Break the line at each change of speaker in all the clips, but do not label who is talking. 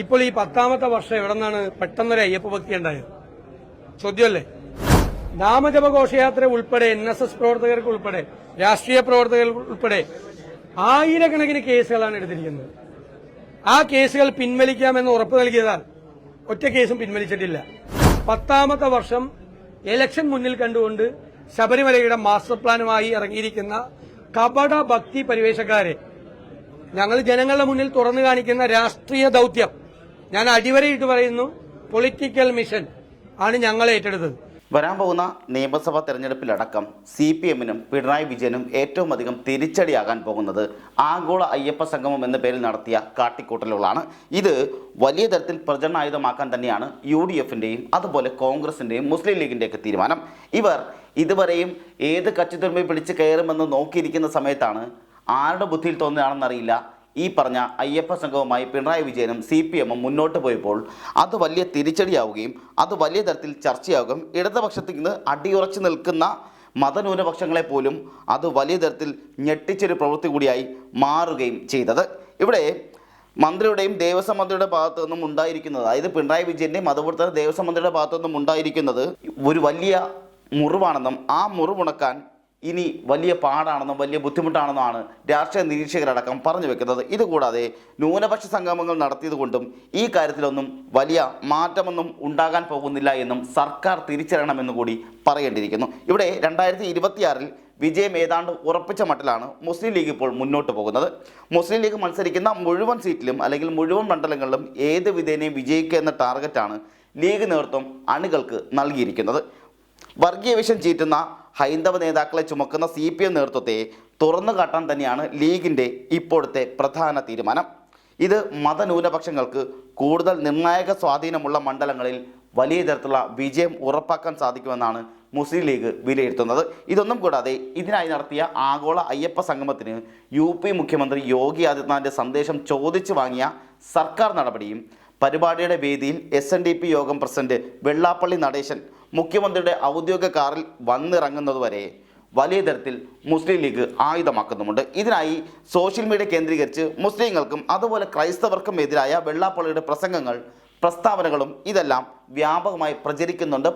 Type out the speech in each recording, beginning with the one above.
ഇപ്പോൾ ഈ 10ാമത്തെ വർഷം എവിടെ നിന്നാണ് പെട്ടെന്നൊരു അയ്യപ്പ ഭക്തി ഉണ്ടായത്? ചോദ്യമല്ലേ? നാമജപഘോഷയാത്ര ഉൾപ്പെടെ NSS പ്രവർത്തകർക്ക് ഉൾപ്പെടെ രാഷ്ട്രീയ പ്രവർത്തകർ ഉൾപ്പെടെ ആയിരക്കണക്കിന് കേസുകളാണ് എടുത്തിരിക്കുന്നത്. ആ കേസുകൾ പിൻവലിക്കാമെന്ന് ഉറപ്പ് നൽകിയതാൽ ഒറ്റ കേസും പിൻവലിച്ചിട്ടില്ല. 10ാമത്തെ വർഷം ഇലക്ഷൻ മുന്നിൽ കണ്ടുകൊണ്ട് ശബരിമലയുടെ മാസ്റ്റർ പ്ലാനുമായി ഇറങ്ങിയിരിക്കുന്ന കപട ഭക്തി പരിവേഷക്കാരെ ഞങ്ങൾ ജനങ്ങളുടെ മുന്നിൽ തുറന്നു കാണിക്കുന്ന രാഷ്ട്രീയ ദൌത്യം, ഞാൻ അടിവരയിട്ട് പറയുന്നു, പൊളിറ്റിക്കൽ മിഷൻ ആണ് ഞങ്ങൾ ഏറ്റെടുത്തത്.
വരാൻ പോകുന്ന നിയമസഭാ തെരഞ്ഞെടുപ്പിലടക്കം CPM-നും പിണറായി വിജയനും ഏറ്റവും അധികം തിരിച്ചടിയാകാൻ പോകുന്നത് ആഗോള അയ്യപ്പ സംഗമം എന്ന പേരിൽ നടത്തിയ കാട്ടിക്കൂട്ടലുകളാണ്. ഇത് വലിയ തരത്തിൽ പ്രചരണായുധമാക്കാൻ തന്നെയാണ് UDF-ന്റെയും അതുപോലെ കോൺഗ്രസിന്റെയും മുസ്ലിം ലീഗിന്റെയൊക്കെ തീരുമാനം. ഇവർ ഇതുവരെയും ഏത് കച്ചിത്തുരുമ്പി പിടിച്ച് കയറുമെന്ന് നോക്കിയിരിക്കുന്ന സമയത്താണ് ആരുടെ ബുദ്ധിയിൽ തോന്നുകയാണെന്നറിയില്ല ഈ പറഞ്ഞ അയ്യപ്പ സംഘവുമായി പിണറായി വിജയനും CPM-ഉം മുന്നോട്ട് പോയപ്പോൾ അത് വലിയ തിരിച്ചടിയാവുകയും അത് വലിയ തരത്തിൽ ചർച്ചയാവുകയും ഇടതുപക്ഷത്തിൽ നിന്ന് അടിയുറച്ചു നിൽക്കുന്ന മതന്യൂനപക്ഷങ്ങളെ പോലും അത് വലിയ തരത്തിൽ ഞെട്ടിച്ചൊരു പ്രവൃത്തി കൂടിയായി മാറുകയും ചെയ്തത്. ഇവിടെ മന്ത്രിയുടെയും ദേവസ്വം മന്ത്രിയുടെ ഭാഗത്തു നിന്നും ഉണ്ടായിരിക്കുന്നത്, അതായത് പിണറായി വിജയൻ്റെയും അതുപോലെ തന്നെ ദേവസ്വം മന്ത്രിയുടെ ഭാഗത്തു നിന്നും ഉണ്ടായിരിക്കുന്നത് ഒരു വലിയ മുറിവാണെന്നും ആ മുറിവുണക്കാൻ ഇനി വലിയ പാടാണെന്നും വലിയ ബുദ്ധിമുട്ടാണെന്നുമാണ് രാഷ്ട്രീയ നിരീക്ഷകരടക്കം പറഞ്ഞു വെക്കുന്നത്. ഇതുകൂടാതെ ന്യൂനപക്ഷ സംഗമങ്ങൾ നടത്തിയതുകൊണ്ടും ഈ കാര്യത്തിലൊന്നും വലിയ മാറ്റമൊന്നും ഉണ്ടാകാൻ പോകുന്നില്ല എന്നും സർക്കാർ തിരിച്ചറിയണമെന്ന് കൂടി പറയേണ്ടിയിരിക്കുന്നു. ഇവിടെ 2026-ൽ വിജയം ഏതാണ്ട് ഉറപ്പിച്ച മട്ടിലാണ് മുസ്ലിം ലീഗ് ഇപ്പോൾ മുന്നോട്ട് പോകുന്നത്. മുസ്ലിം ലീഗ് മത്സരിക്കുന്ന മുഴുവൻ സീറ്റിലും അല്ലെങ്കിൽ മുഴുവൻ മണ്ഡലങ്ങളിലും ഏത് വിധേനയും വിജയിക്കുക എന്ന ടാർഗറ്റാണ് ലീഗ് നേതൃത്വം അണികൾക്ക് നൽകിയിരിക്കുന്നത്. വർഗീയ വിഷം ചീറ്റുന്ന ഹൈന്ദവ നേതാക്കളെ ചുമക്കുന്ന CPM നേതൃത്വത്തെ തുറന്നു കാട്ടാൻ തന്നെയാണ് ലീഗിൻ്റെ ഇപ്പോഴത്തെ പ്രധാന തീരുമാനം. ഇത് മതന്യൂനപക്ഷങ്ങൾക്ക് കൂടുതൽ നിർണായക സ്വാധീനമുള്ള മണ്ഡലങ്ങളിൽ വലിയ തരത്തിലുള്ള വിജയം ഉറപ്പാക്കാൻ സാധിക്കുമെന്നാണ് മുസ്ലിം ലീഗ് വിലയിരുത്തുന്നത്. ഇതൊന്നും കൂടാതെ ഇതിനായി നടത്തിയ ആഗോള അയ്യപ്പ സംഗമത്തിന് UP മുഖ്യമന്ത്രി യോഗി ആദിത്യനാഥിൻ്റെ സന്ദേശം ചോദിച്ചു വാങ്ങിയ സർക്കാർ നടപടിയും പരിപാടിയുടെ വേദിയിൽ SNDP യോഗം പ്രസിഡന്റ് വെള്ളാപ്പള്ളി നടേശൻ മുഖ്യമന്ത്രിയുടെ ഔദ്യോഗിക കാറിൽ വന്നിറങ്ങുന്നതുവരെ വലിയ തരത്തിൽ മുസ്ലിം ലീഗ് ആയുധമാക്കുന്നുമുണ്ട്. ഇതിനായി സോഷ്യൽ മീഡിയ കേന്ദ്രീകരിച്ച് മുസ്ലിങ്ങൾക്കും അതുപോലെ ക്രൈസ്തവർക്കും എതിരായ വെള്ളാപ്പള്ളിയുടെ പ്രസംഗങ്ങൾ, പ്രസ്താവനകളും ഇതെല്ലാം വ്യാപകമായി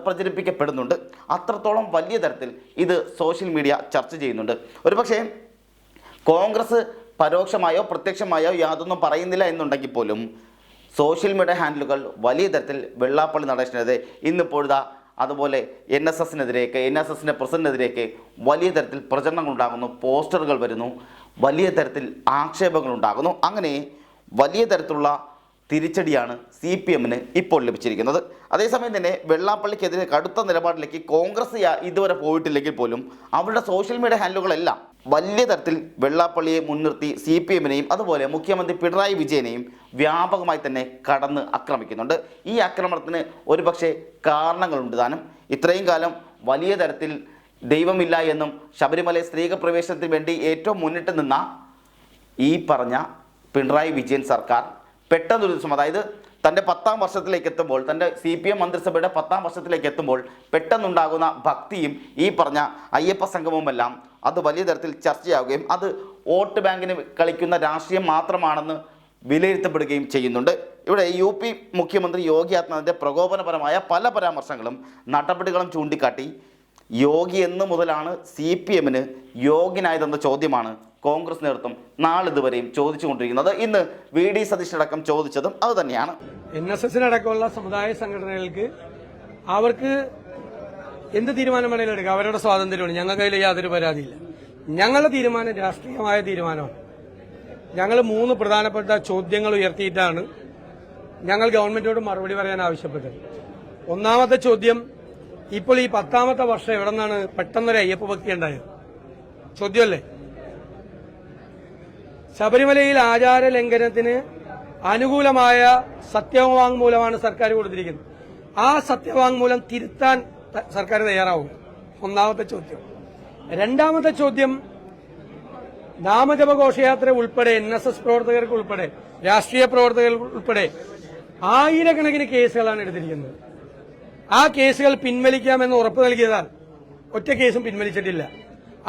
പ്രചരിപ്പിക്കപ്പെടുന്നുണ്ട്. അത്രത്തോളം വലിയ തരത്തിൽ ഇത് സോഷ്യൽ മീഡിയ ചർച്ച ചെയ്യുന്നുണ്ട്. ഒരുപക്ഷെ കോൺഗ്രസ് പരോക്ഷമായോ പ്രത്യക്ഷമായോ യാതൊന്നും പറയുന്നില്ല എന്നുണ്ടെങ്കിൽ പോലും സോഷ്യൽ മീഡിയ ഹാൻഡിലുകൾ വലിയ തരത്തിൽ വെള്ളാപ്പള്ളി നടേശനെതിരെ ഇന്നിപ്പോഴാ അതുപോലെ NSSൻ്റെ പ്രസിഡന്റിനെതിരെയൊക്കെ വലിയ തരത്തിൽ പ്രചരണങ്ങൾ ഉണ്ടാകുന്നു, പോസ്റ്ററുകൾ വരുന്നു, വലിയ തരത്തിൽ ആക്ഷേപങ്ങൾ ഉണ്ടാകുന്നു. അങ്ങനെ വലിയ തരത്തിലുള്ള തിരിച്ചടിയാണ് CPM-ന് ഇപ്പോൾ ലഭിച്ചിരിക്കുന്നത്. അതേസമയം തന്നെ വെള്ളാപ്പള്ളിക്കെതിരെ കടുത്ത നിലപാടിലേക്ക് കോൺഗ്രസ് ഇതുവരെ പോയിട്ടില്ലെങ്കിൽ പോലും അവരുടെ സോഷ്യൽ മീഡിയ ഹാൻഡിലുകളെല്ലാം വലിയ തരത്തിൽ വെള്ളാപ്പള്ളിയെ മുൻനിർത്തി CPM-നെയും അതുപോലെ മുഖ്യമന്ത്രി പിണറായി വിജയനെയും വ്യാപകമായി തന്നെ കടന്ന് ആക്രമിക്കുന്നുണ്ട്. ഈ ആക്രമണത്തിന് ഒരുപക്ഷെ കാരണങ്ങളുണ്ട് താനും. ഇത്രയും കാലം വലിയ തരത്തിൽ ദൈവമില്ല എന്നും ശബരിമല സ്ത്രീക പ്രവേശനത്തിന് വേണ്ടി ഏറ്റവും മുന്നിട്ട് നിന്ന ഈ പറഞ്ഞ പിണറായി വിജയൻ സർക്കാർ പെട്ടെന്നൊരു ദിവസം, അതായത് തൻ്റെ 10ാം വർഷത്തിലേക്ക് എത്തുമ്പോൾ, തൻ്റെ CPM മന്ത്രിസഭയുടെ 10ാം വർഷത്തിലേക്ക് എത്തുമ്പോൾ പെട്ടെന്നുണ്ടാകുന്ന ഭക്തിയും ഈ പറഞ്ഞ അയ്യപ്പ സംഗമവുമെല്ലാം അത് വലിയ തരത്തിൽ ചർച്ചയാവുകയും അത് വോട്ട് ബാങ്കിന് കളിക്കുന്ന രാഷ്ട്രീയം മാത്രമാണെന്ന് വിലയിരുത്തപ്പെടുകയും ചെയ്യുന്നുണ്ട്. ഇവിടെ UP മുഖ്യമന്ത്രി യോഗി ആദിത്യനാഥിൻ്റെ പ്രകോപനപരമായ പല പരാമർശങ്ങളും നടപടികളും ചൂണ്ടിക്കാട്ടി യോഗി എന്ന് മുതലാണ് CPM-ന് യോഗ്യനായതെന്ന ചോദ്യമാണ് കോൺഗ്രസ് നേതൃത്വം നാളിതുവരെയും ചോദിച്ചുകൊണ്ടിരിക്കുന്നത്. ഇന്ന് VD സതീശനടക്കം ചോദിച്ചതും അത് തന്നെയാണ്.
NSS-നടക്കമുള്ള സമുദായ സംഘടനകൾക്ക് അവർക്ക് എന്ത് തീരുമാനം വേണമെങ്കിലും എടുക്കാം, അവരുടെ സ്വാതന്ത്ര്യമാണ്. ഞങ്ങൾക്ക് അതിൽ യാതൊരു പരാതിയില്ല. ഞങ്ങളുടെ തീരുമാനം രാഷ്ട്രീയമായ തീരുമാനമാണ്. ഞങ്ങൾ 3 പ്രധാനപ്പെട്ട ചോദ്യങ്ങൾ ഉയർത്തിയിട്ടാണ് ഞങ്ങൾ ഗവൺമെന്റിനോട് മറുപടി പറയാൻ ആവശ്യപ്പെട്ടത്. ഒന്നാമത്തെ ചോദ്യം, ഇപ്പോൾ ഈ 10ാമത്തെ വർഷം എവിടെ നിന്നാണ് പെട്ടെന്നൊരു അയ്യപ്പ ഭക്തി ഉണ്ടായത്? ചോദ്യമല്ലേ? ശബരിമലയിൽ ആചാര ലംഘനത്തിന് അനുകൂലമായ സത്യവാങ്മൂലമാണ് സർക്കാർ കൊടുത്തിരിക്കുന്നത്. ആ സത്യവാങ്മൂലം തിരുത്താൻ സർക്കാർ തയ്യാറാവും. ഒന്നാമത്തെ ചോദ്യം. രണ്ടാമത്തെ ചോദ്യം, നാമജപഘോഷയാത്ര ഉൾപ്പെടെ NSS പ്രവർത്തകർക്ക് ഉൾപ്പെടെ രാഷ്ട്രീയ പ്രവർത്തകർ ഉൾപ്പെടെ ആയിരക്കണക്കിന് കേസുകളാണ് എടുത്തിരിക്കുന്നത്. ആ കേസുകൾ പിൻവലിക്കാമെന്ന് ഉറപ്പ് നൽകിയതാൽ ഒറ്റ കേസും പിൻവലിച്ചിട്ടില്ല.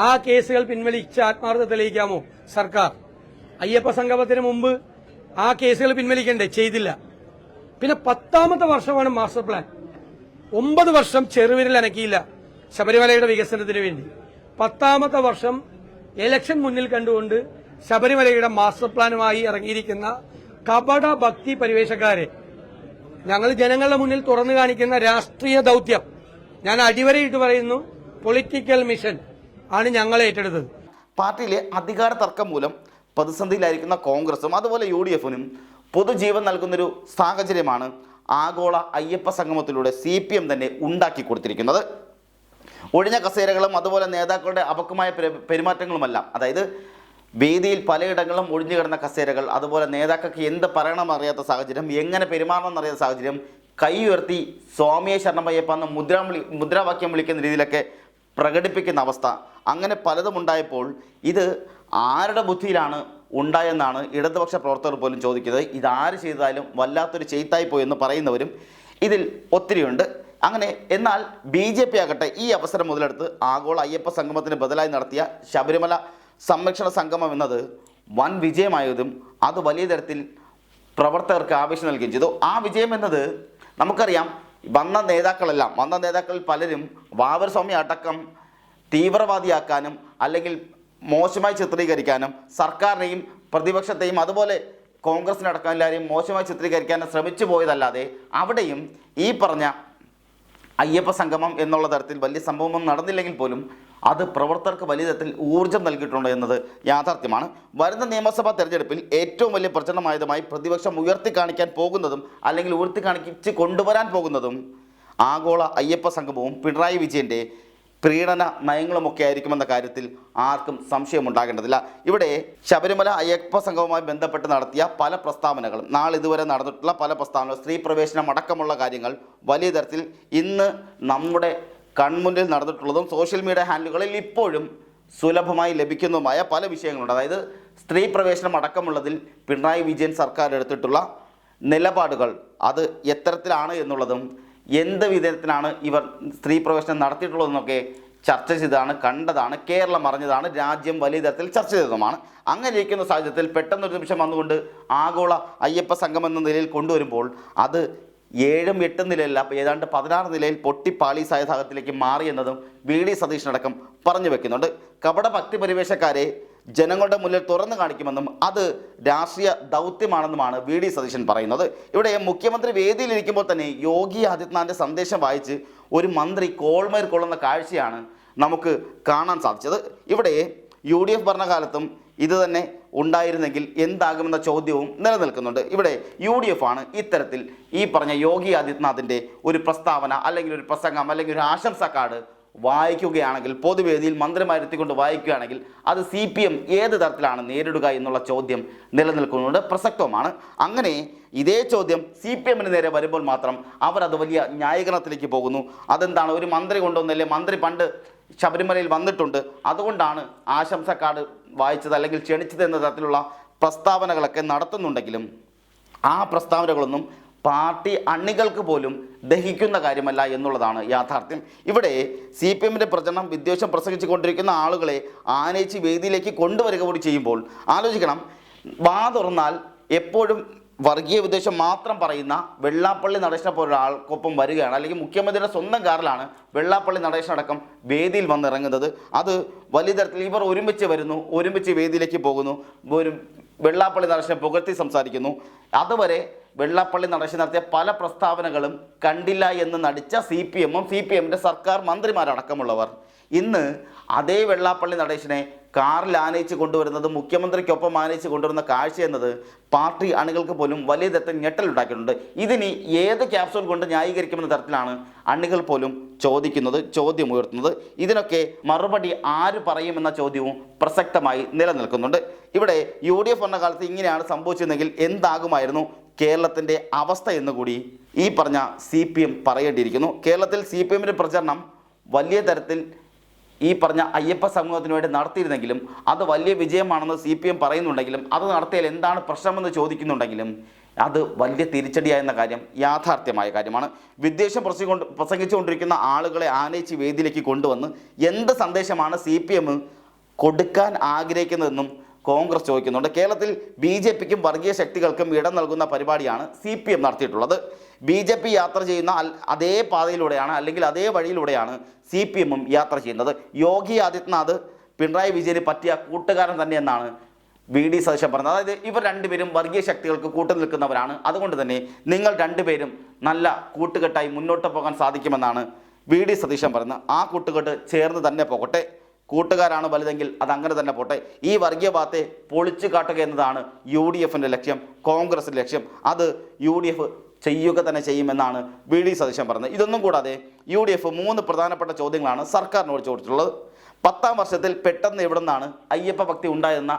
ആ കേസുകൾ പിൻവലിച്ച ആത്മാർത്ഥത തെളിയിക്കാമോ സർക്കാർ? അയ്യപ്പ സംഗമത്തിന് മുമ്പ് ആ കേസുകൾ പിൻവലിക്കണ്ടേ? ചെയ്തില്ല. പിന്നെ 10ാമത്തെ വർഷമാണ് മാസ്റ്റർ പ്ലാൻ. 9 വർഷം ചെറുവിരൽ അനക്കിയില്ല ശബരിമലയുടെ വികസനത്തിന് വേണ്ടി. 10ാമത്തെ വർഷം ഇലക്ഷൻ മുന്നിൽ കണ്ടുകൊണ്ട് ശബരിമലയുടെ മാസ്റ്റർ പ്ലാനുമായി ഇറങ്ങിയിരിക്കുന്ന കപട ഭക്തി പരിവേഷക്കാരെ ഞങ്ങൾ ജനങ്ങളുടെ മുന്നിൽ തുറന്നു കാണിക്കുന്ന രാഷ്ട്രീയ ദൌത്യം, ഞാൻ അടിവരയിട്ട് പറയുന്നു, പൊളിറ്റിക്കൽ മിഷൻ ആണ് ഞങ്ങൾ ഏറ്റെടുത്തത്.
പാർട്ടിയിലെ അധികാര തർക്കം മൂലം പ്രതിസന്ധിയിലായിരിക്കുന്ന കോൺഗ്രസും അതുപോലെ UDF-നും പൊതുജീവൻ നൽകുന്നൊരു സാഹചര്യമാണ് ആഗോള അയ്യപ്പ സംഗമത്തിലൂടെ CPM തന്നെ ഉണ്ടാക്കി കൊടുത്തിരിക്കുന്നത്. ഒഴിഞ്ഞ കസേരകളും അതുപോലെ നേതാക്കളുടെ അപക്വമായ പെരുമാറ്റങ്ങളുമെല്ലാം, അതായത് വേദിയിൽ പലയിടങ്ങളിലും ഒഴിഞ്ഞു കിടന്ന കസേരകൾ, അതുപോലെ നേതാക്കൾക്ക് എന്ത് പറയണമെന്നറിയാത്ത സാഹചര്യം, എങ്ങനെ പെരുമാറണമെന്നറിയാത്ത സാഹചര്യം, കൈ ഉയർത്തി സ്വാമിയെ ശരണമയ്യപ്പ എന്ന് മുദ്രാവാക്യം വിളിക്കുന്ന രീതിയിലൊക്കെ പ്രകടിപ്പിക്കുന്ന അവസ്ഥ, അങ്ങനെ പലതും ഉണ്ടായപ്പോൾ ഇത് ആരുടെ ബുദ്ധിയിലാണ് ഉണ്ടായെന്നാണ് ഇടതുപക്ഷ പ്രവർത്തകർ പോലും ചോദിക്കുന്നത്. ഇതാര് ചെയ്താലും വല്ലാത്തൊരു ചെയ്ത്തായി പോയെന്ന് പറയുന്നവരും ഇതിൽ ഒത്തിരിയുണ്ട്. അങ്ങനെ എന്നാൽ BJP ആകട്ടെ ഈ അവസരം മുതലെടുത്ത് ആഗോള അയ്യപ്പ സംഗമത്തിന് ബദലായി നടത്തിയ ശബരിമല സംരക്ഷണ സംഗമം എന്നത് വൻ വിജയമായതും അത് വലിയ തരത്തിൽ പ്രവർത്തകർക്ക് ആവേശം നൽകുകയും ചെയ്തു. ആ വിജയം എന്നത് നമുക്കറിയാം, വന്ന നേതാക്കളിൽ പലരും വാവർ സ്വാമി അടക്കം തീവ്രവാദിയാക്കാനും അല്ലെങ്കിൽ മോശമായി ചിത്രീകരിക്കാനും സർക്കാരിനെയും പ്രതിപക്ഷത്തെയും അതുപോലെ കോൺഗ്രസിനടക്കം എല്ലാവരെയും മോശമായി ചിത്രീകരിക്കാനും ശ്രമിച്ചു പോയതല്ലാതെ അവിടെയും ഈ പറഞ്ഞ അയ്യപ്പ സംഗമം എന്നുള്ള തരത്തിൽ വലിയ സംഭവമൊന്നും നടന്നില്ലെങ്കിൽ പോലും അത് പ്രവർത്തകർക്ക് വലിയ തരത്തിൽ ഊർജ്ജം നൽകിയിട്ടുണ്ട് എന്നത് യാഥാർത്ഥ്യമാണ്. വരുന്ന നിയമസഭാ തെരഞ്ഞെടുപ്പിൽ ഏറ്റവും വലിയ പ്രചരണമായതുമായി പ്രതിപക്ഷം ഉയർത്തി കാണിക്കാൻ പോകുന്നതും അല്ലെങ്കിൽ ഉയർത്തി കാണിച്ച് കൊണ്ടുവരാൻ പോകുന്നതും ആഗോള അയ്യപ്പ സംഗമവും പിണറായി വിജയൻ്റെ പ്രീണന നയങ്ങളുമൊക്കെ ആയിരിക്കുമെന്ന കാര്യത്തിൽ ആർക്കും സംശയമുണ്ടാകേണ്ടതില്ല. ഇവിടെ ശബരിമല അയ്യപ്പ സംഗമവുമായി ബന്ധപ്പെട്ട് നടത്തിയ പല പ്രസ്താവനകളും, നാളിതുവരെ നടന്നിട്ടുള്ള പല പ്രസ്താവനകൾ, സ്ത്രീ പ്രവേശനം അടക്കമുള്ള കാര്യങ്ങൾ വലിയ തരത്തിൽ ഇന്ന് നമ്മുടെ കൺമുന്നിൽ നടന്നിട്ടുള്ളതും സോഷ്യൽ മീഡിയ ഹാൻഡിലുകളിൽ ഇപ്പോഴും സുലഭമായി ലഭിക്കുന്നതുമായ പല വിഷയങ്ങളുണ്ട്. അതായത് സ്ത്രീ പ്രവേശനം അടക്കമുള്ളതിൽ പിണറായി വിജയൻ സർക്കാർ എടുത്തിട്ടുള്ള നിലപാടുകൾ അത് എത്തരത്തിലാണ് എന്നുള്ളതും എന്ത് വിധത്തിലാണ് ഇവർ സ്ത്രീ പ്രവേശനം നടത്തിയിട്ടുള്ളതെന്നൊക്കെ ചർച്ച ചെയ്തതാണ്, കണ്ടതാണ്, കേരളം അറിഞ്ഞതാണ്, രാജ്യം വലിയ തരത്തിൽ ചർച്ച ചെയ്തതുമാണ്. അങ്ങനെ ഇരിക്കുന്ന സാഹചര്യത്തിൽ പെട്ടെന്നൊരു നിമിഷം വന്നുകൊണ്ട് ആഗോള അയ്യപ്പ സംഘം എന്ന നിലയിൽ കൊണ്ടുവരുമ്പോൾ അത് 7, 8 നിലയിലല്ല, അപ്പോൾ ഏതാണ്ട് 16 നിലയിൽ പൊട്ടിപ്പാളീസായ ഭാഗത്തിലേക്ക് മാറിയെന്നതും VD സതീശനടക്കം പറഞ്ഞു വെക്കുന്നുണ്ട്. കപട ഭക്തി പരിവേഷക്കാരെ ജനങ്ങളുടെ മുന്നിൽ തുറന്നു കാണിക്കുമെന്നും അത് രാഷ്ട്രീയ ദൗത്യമാണെന്നുമാണ് VD സതീശൻ പറയുന്നത്. ഇവിടെ മുഖ്യമന്ത്രി വേദിയിലിരിക്കുമ്പോൾ തന്നെ യോഗി ആദിത്യനാഥിൻ്റെ സന്ദേശം വായിച്ച് ഒരു മന്ത്രി കോൾമേർ കൊള്ളുന്ന കാഴ്ചയാണ് നമുക്ക് കാണാൻ സാധിച്ചത്. ഇവിടെ UDF ഭരണകാലത്തും ഇത് തന്നെ ഉണ്ടായിരുന്നെങ്കിൽ എന്താകുമെന്ന ചോദ്യവും നിലനിൽക്കുന്നുണ്ട്. ഇവിടെ UDF ആണ് ഇത്തരത്തിൽ ഈ പറഞ്ഞ യോഗി ആദിത്യനാഥിൻ്റെ ഒരു പ്രസ്താവന അല്ലെങ്കിൽ ഒരു പ്രസംഗം അല്ലെങ്കിൽ ഒരു ആശംസാ കാർഡ് വായിക്കുകയാണെങ്കിൽ, പൊതുവേദിയിൽ മന്ത്രിമാരെത്തിക്കൊണ്ട് വായിക്കുകയാണെങ്കിൽ അത് CPM ഏത് തരത്തിലാണ് നേരിടുക എന്നുള്ള ചോദ്യം നിലനിൽക്കുന്നുണ്ട്, പ്രസക്തവുമാണ്. അങ്ങനെ ഇതേ ചോദ്യം CPM-ന് നേരെ വരുമ്പോൾ മാത്രം അവർ അത് വലിയ ന്യായീകരണത്തിലേക്ക് പോകുന്നു. അതെന്താണ്, ഒരു മന്ത്രി കൊണ്ടുവന്നല്ലേ, മന്ത്രി പണ്ട് ശബരിമലയിൽ വന്നിട്ടുണ്ട്, അതുകൊണ്ടാണ് ആശംസാ കാർഡ് വായിച്ചത് അല്ലെങ്കിൽ ക്ഷണിച്ചത് എന്ന തരത്തിലുള്ള പ്രസ്താവനകളൊക്കെ നടത്തുന്നുണ്ടെങ്കിലും ആ പ്രസ്താവനകളൊന്നും പാർട്ടി അണികൾക്ക് പോലും ദഹിക്കുന്ന കാര്യമല്ല എന്നുള്ളതാണ് യാഥാർത്ഥ്യം. ഇവിടെ CPM-ന്റെ പ്രചരണം വിദ്വേഷം പ്രസംഗിച്ചു കൊണ്ടിരിക്കുന്ന ആളുകളെ ആനയിച്ച് വേദിയിലേക്ക് കൊണ്ടുവരിക കൂടി ചെയ്യുമ്പോൾ ആലോചിക്കണം, വാ തുറന്നാൽ എപ്പോഴും വർഗീയ വിദ്വേഷം മാത്രം പറയുന്ന വെള്ളാപ്പള്ളി നടേശനെ പോലൊരാൾക്കൊപ്പം വരികയാണ്, അല്ലെങ്കിൽ മുഖ്യമന്ത്രിയുടെ സ്വന്തം കാറിലാണ് വെള്ളാപ്പള്ളി നടേശനടക്കം വേദിയിൽ വന്നിറങ്ങുന്നത്. അത് വലിയ തരത്തിൽ ഇവർ ഒരുമിച്ച് വരുന്നു, ഒരുമിച്ച് വേദിയിലേക്ക് പോകുന്നു, ഒരു വെള്ളാപ്പള്ളി നടേശനെ പുകഴ്ത്തി സംസാരിക്കുന്നു. അതുവരെ വെള്ളാപ്പള്ളി നടേശൻ നടത്തിയ പല പ്രസ്താവനകളും കണ്ടില്ല എന്ന് നടിച്ച CPM-ഉം CPM-ന്റെ സർക്കാർ മന്ത്രിമാരടക്കമുള്ളവർ ഇന്ന് അതേ വെള്ളാപ്പള്ളി നടേശനെ കാറിൽ ആനയിച്ച് കൊണ്ടുവരുന്നത്, മുഖ്യമന്ത്രിക്കൊപ്പം ആനയിച്ച് കൊണ്ടുവരുന്ന കാഴ്ച എന്നത് പാർട്ടി അണികൾക്ക് പോലും വലിയ തരത്തിൽ ഞെട്ടലുണ്ടാക്കിയിട്ടുണ്ട്. ഇതിനി ഏത് ക്യാപ്സൂൾ കൊണ്ട് ന്യായീകരിക്കുമെന്ന തരത്തിലാണ് അണികൾ പോലും ചോദ്യം ഉയർത്തുന്നത്. ഇതിനൊക്കെ മറുപടി ആര് പറയുമെന്ന ചോദ്യവും പ്രസക്തമായി നിലനിൽക്കുന്നുണ്ട്. ഇവിടെ UDF ഭരണകാലത്ത് ഇങ്ങനെയാണ് സംഭവിച്ചതെങ്കിൽ എന്താകുമായിരുന്നു കേരളത്തിൻ്റെ അവസ്ഥ എന്നുകൂടി ഈ പറഞ്ഞ CPM പറയേണ്ടിയിരിക്കുന്നു. കേരളത്തിൽ CPM-ന്റെ പ്രചരണം വലിയ തരത്തിൽ ഈ പറഞ്ഞ അയ്യപ്പ സമൂഹത്തിന് വേണ്ടി നടത്തിയിരുന്നെങ്കിലും അത് വലിയ വിജയമാണെന്ന് CPM പറയുന്നുണ്ടെങ്കിലും അത് നടത്തിയാൽ എന്താണ് പ്രശ്നമെന്ന് ചോദിക്കുന്നുണ്ടെങ്കിലും അത് വലിയ തിരിച്ചടിയായെന്ന കാര്യം യാഥാർത്ഥ്യമായ കാര്യമാണ്. വിദ്വേഷം പ്രസംഗിച്ചുകൊണ്ടിരിക്കുന്ന ആളുകളെ ആനയിച്ച് വേദിയിലേക്ക് കൊണ്ടുവന്ന് എന്ത് സന്ദേശമാണ് CPM കൊടുക്കാൻ ആഗ്രഹിക്കുന്നതെന്നും കോൺഗ്രസ് ചോദിക്കുന്നുണ്ട്. കേരളത്തിൽ BJPക്കും വർഗീയ ശക്തികൾക്കും ഇടം നൽകുന്ന പരിപാടിയാണ് CPM നടത്തിയിട്ടുള്ളത്. BJP യാത്ര ചെയ്യുന്ന അതേ പാതയിലൂടെയാണ്, അല്ലെങ്കിൽ അതേ വഴിയിലൂടെയാണ് CPMഉം യാത്ര ചെയ്യുന്നത്. യോഗി ആദിത്യനാഥ് പിണറായി വിജയന് പറ്റിയ കൂട്ടുകാരൻ തന്നെയെന്നാണ് VD സതീശൻ പറഞ്ഞത്. അതായത് ഇവർ രണ്ടുപേരും വർഗീയ ശക്തികൾക്ക് കൂട്ടുനിൽക്കുന്നവരാണ്. അതുകൊണ്ട് തന്നെ നിങ്ങൾ രണ്ടുപേരും നല്ല കൂട്ടുകെട്ടായി മുന്നോട്ട് പോകാൻ സാധിക്കുമെന്നാണ് VD സതീശൻ പറയുന്നത്. ആ കൂട്ടുകെട്ട് ചേർന്ന് തന്നെ പോകട്ടെ. കൂട്ടുകാരാണ് വലുതെങ്കിൽ അത് അങ്ങനെ തന്നെ പോട്ടെ. ഈ വർഗീയവാദത്തെ പൊളിച്ചു കാട്ടുക എന്നതാണ് UDFിൻ്റെ ലക്ഷ്യം, കോൺഗ്രസിൻ്റെ ലക്ഷ്യം. അത് UDF ചെയ്യുക തന്നെ ചെയ്യുമെന്നാണ് VD സതീശൻ പറഞ്ഞത്. ഇതൊന്നും കൂടാതെ UDF 3 പ്രധാനപ്പെട്ട ചോദ്യങ്ങളാണ് സർക്കാരിനോട് ചോദിച്ചിട്ടുള്ളത്. 10ാം വർഷത്തിൽ പെട്ടെന്ന് എവിടെ നിന്നാണ് അയ്യപ്പ ഭക്തി ഉണ്ടായെന്ന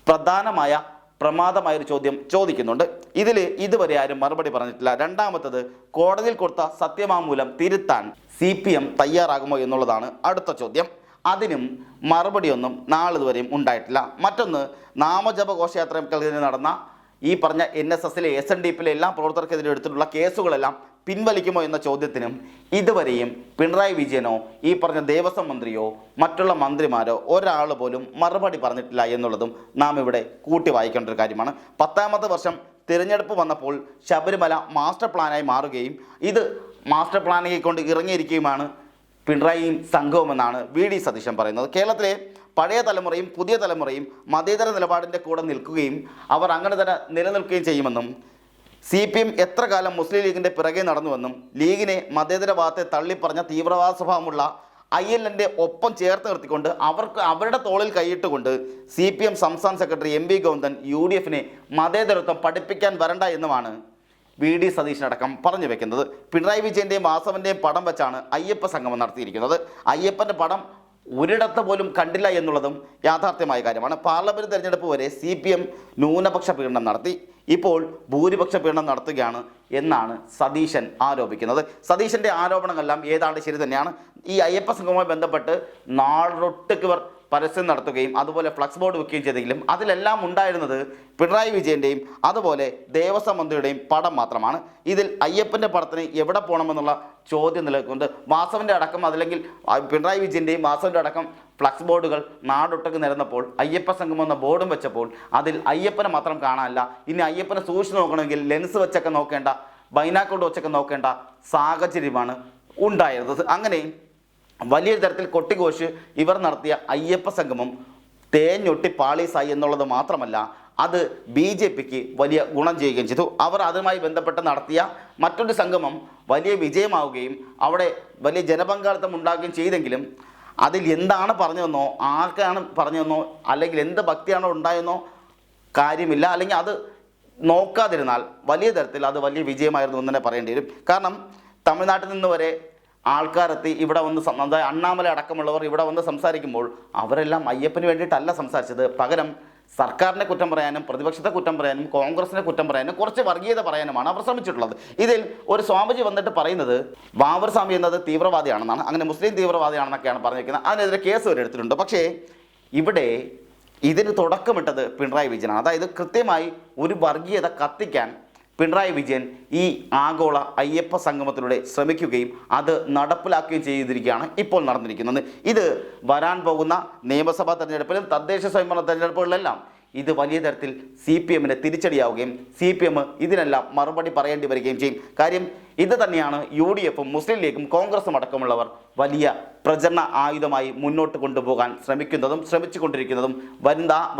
പ്രധാനമായ പ്രമാദമായൊരു ചോദ്യം ചോദിക്കുന്നുണ്ട്. ഇതിൽ ഇതുവരെ ആരും മറുപടി പറഞ്ഞിട്ടില്ല. രണ്ടാമത്തത്, കോടതിയിൽ കൊടുത്ത സത്യവാങ്മൂലം തിരുത്താൻ CPM തയ്യാറാകുമോ എന്നുള്ളതാണ് അടുത്ത ചോദ്യം. അതിനും മറുപടിയൊന്നും നാളിതുവരെയും ഉണ്ടായിട്ടില്ല. മറ്റൊന്ന്, നാമജപ ഘോഷയാത്രകൾക്കെതിരെ നടന്ന ഈ പറഞ്ഞ NSSലെ SNDPലെ എല്ലാ പ്രവർത്തകർക്കെതിരെ എടുത്തിട്ടുള്ള കേസുകളെല്ലാം പിൻവലിക്കുമോ എന്ന ചോദ്യത്തിനും ഇതുവരെയും പിണറായി വിജയനോ ഈ പറഞ്ഞ ദേവസ്വം മന്ത്രിയോ മറ്റുള്ള മന്ത്രിമാരോ ഒരാൾ പോലും മറുപടി പറഞ്ഞിട്ടില്ല എന്നുള്ളതും നാം ഇവിടെ കൂട്ടി വായിക്കേണ്ട ഒരു കാര്യമാണ്. 10ാമത്തെ വർഷം തിരഞ്ഞെടുപ്പ് വന്നപ്പോൾ ശബരിമല മാസ്റ്റർ പ്ലാനായി മാറുകയും ഇത് മാസ്റ്റർ പ്ലാനിനെ കൊണ്ട് ഇറങ്ങിയിരിക്കുകയുമാണ് പിണറായിയും സംഘവുമെന്നാണ് VD സതീശൻ പറയുന്നത്. കേരളത്തിലെ പഴയ തലമുറയും പുതിയ തലമുറയും മതേതര നിലപാടിൻ്റെ കൂടെ നിൽക്കുകയും അവർ അങ്ങനെ തന്നെ നിലനിൽക്കുകയും ചെയ്യുമെന്നും CPM എത്ര കാലം മുസ്ലിം ലീഗിൻ്റെ പിറകെ നടന്നുവെന്നും ലീഗിനെ മതേതരവാദത്തെ തള്ളിപ്പറഞ്ഞ തീവ്രവാദ സ്വഭാവമുള്ള ILന്റെ ഒപ്പം ചേർത്ത് നിർത്തിക്കൊണ്ട് അവരുടെ തോളിൽ കൈയിട്ടുകൊണ്ട് CPM സംസ്ഥാന സെക്രട്ടറി MV ഗോവിന്ദൻ UDFനെ മതേതരത്വം പഠിപ്പിക്കാൻ വരണ്ട എന്നുമാണ് VD സതീശനടക്കം പറഞ്ഞു വെക്കുന്നത്. പിണറായി വിജയൻ്റെയും വാസവൻ്റെയും പടം വെച്ചാണ് അയ്യപ്പ സംഗമം നടത്തിയിരിക്കുന്നത്. അയ്യപ്പൻ്റെ പടം ഒരിടത്ത് പോലും കണ്ടില്ല എന്നുള്ളതും യാഥാർത്ഥ്യമായ കാര്യമാണ്. പാർലമെന്റ് തെരഞ്ഞെടുപ്പ് വരെ CPM ന്യൂനപക്ഷ പീഡനം നടത്തി. ഇപ്പോൾ ഭൂരിപക്ഷ പീഡനം നടത്തുകയാണ് എന്നാണ് സതീശൻ ആരോപിക്കുന്നത്. സതീശൻ്റെ ആരോപണങ്ങളെല്ലാം ഏതാണ്ട് ശരി തന്നെയാണ്. ഈ അയ്യപ്പ സംഘവുമായി ബന്ധപ്പെട്ട് നാടൊട്ടുക്ക് ഇവർ പരസ്യം നടത്തുകയും അതുപോലെ ഫ്ലക്സ് ബോർഡ് വെക്കുകയും ചെയ്തെങ്കിലും അതിലെല്ലാം ഉണ്ടായിരുന്നത് പിണറായി വിജയൻ്റെയും അതുപോലെ ദേവസ്വം മന്ത്രിയുടെയും പടം മാത്രമാണ്. ഇതിൽ അയ്യപ്പൻ്റെ പടത്തിന് എവിടെ പോകണമെന്നുള്ള ചോദ്യം നിലനിൽക്കുന്നുണ്ട്. വാസവൻ്റെ അടക്കം അതല്ലെങ്കിൽ പിണറായി വിജയൻ്റെയും വാസവൻ്റെ അടക്കം ഫ്ലക്സ് ബോർഡുകൾ നാടൊട്ടക്ക് നിരന്നപ്പോൾ അയ്യപ്പ സംഘം എന്ന ബോർഡും വെച്ചപ്പോൾ അതിൽ അയ്യപ്പനെ മാത്രം കാണാനില്ല. ഇനി അയ്യപ്പനെ സൂക്ഷിച്ച് നോക്കണമെങ്കിൽ ലെൻസ് വെച്ചൊക്കെ നോക്കേണ്ട, ബൈനാക്കോട്ട് വെച്ചൊക്കെ നോക്കേണ്ട സാഹചര്യമാണ് ഉണ്ടായിരുന്നത്. അങ്ങനെ വലിയ തരത്തിൽ കൊട്ടിഘോഷ് ഇവർ നടത്തിയ അയ്യപ്പ സംഗമം തേഞ്ഞൊട്ടി പാളീസായി എന്നുള്ളത് മാത്രമല്ല, അത് BJPക്ക് വലിയ ഗുണം ചെയ്യുകയും ചെയ്തു. അവർ അതുമായി ബന്ധപ്പെട്ട് നടത്തിയ മറ്റൊരു സംഗമം വലിയ വിജയമാവുകയും അവിടെ വലിയ ജനപങ്കാളിത്തം ഉണ്ടാകുകയും ചെയ്തെങ്കിലും അതിൽ എന്താണ് പറഞ്ഞതെന്നോ ആർക്കാണ് പറഞ്ഞതെന്നോ അല്ലെങ്കിൽ എന്ത് ഭക്തിയാണോ ഉണ്ടായെന്നോ കാര്യമില്ല. അല്ലെങ്കിൽ അത് നോക്കാതിരുന്നാൽ വലിയ തരത്തിൽ അത് വലിയ വിജയമായിരുന്നു എന്ന് തന്നെ പറയേണ്ടി വരും. കാരണം തമിഴ്നാട്ടിൽ നിന്ന് വരെ ആൾക്കാരെത്തി ഇവിടെ വന്ന്, അതായത് അണ്ണാമല അടക്കമുള്ളവർ ഇവിടെ വന്ന് സംസാരിക്കുമ്പോൾ അവരെല്ലാം അയ്യപ്പന് വേണ്ടിയിട്ടല്ല സംസാരിച്ചത്. പകരം സർക്കാരിനെ കുറ്റം പറയാനും പ്രതിപക്ഷത്തെ കുറ്റം പറയാനും കോൺഗ്രസിനെ കുറ്റം പറയാനും കുറച്ച് വർഗീയത പറയാനുമാണ് അവർ ശ്രമിച്ചിട്ടുള്ളത്. ഇതിൽ ഒരു സ്വാമിജി വന്നിട്ട് പറയുന്നത് ബാബർ സ്വാമി എന്നത് തീവ്രവാദിയാണെന്നാണ്, അങ്ങനെ മുസ്ലിം തീവ്രവാദിയാണെന്നൊക്കെയാണ് പറഞ്ഞിരിക്കുന്നത്. അതിനെതിരെ കേസ് വരെ എടുത്തിട്ടുണ്ട്. പക്ഷേ ഇവിടെ ഇതിന് തുടക്കമിട്ടത് പിണറായി വിജയനാണ്. അതായത് കൃത്യമായി ഒരു വർഗീയത കത്തിക്കാൻ പിണറായി വിജയൻ ഈ ആഗോള അയ്യപ്പ സംഗമത്തിലൂടെ ശ്രമിക്കുകയും അത് നടപ്പിലാക്കുകയും ചെയ്തിരിക്കുകയാണ് ഇപ്പോൾ നടന്നിരിക്കുന്നത്. ഇത് വരാൻ പോകുന്ന നിയമസഭാ തെരഞ്ഞെടുപ്പിലും തദ്ദേശ സ്വയംഭരണ തെരഞ്ഞെടുപ്പുകളിലെല്ലാം ഇത് വലിയ തരത്തിൽ CPMന് തിരിച്ചടിയാവുകയും CPM ഇതിനെല്ലാം മറുപടി പറയേണ്ടി വരികയും ചെയ്യും. കാര്യം ഇത് തന്നെയാണ് UDFും മുസ്ലിം ലീഗും കോൺഗ്രസും അടക്കമുള്ളവർ വലിയ പ്രചരണ ആയുധമായി മുന്നോട്ട് കൊണ്ടുപോകാൻ ശ്രമിച്ചുകൊണ്ടിരിക്കുന്നതും.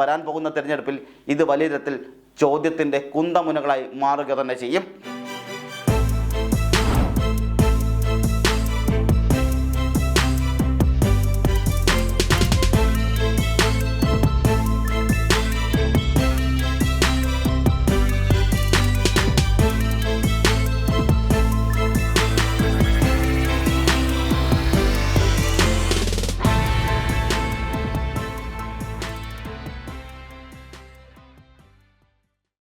വരാൻ പോകുന്ന തെരഞ്ഞെടുപ്പിൽ ഇത് വലിയ തരത്തിൽ ചോദ്യത്തിൻ്റെ കുന്തമുനകളായി മാറുക തന്നെ ചെയ്യും.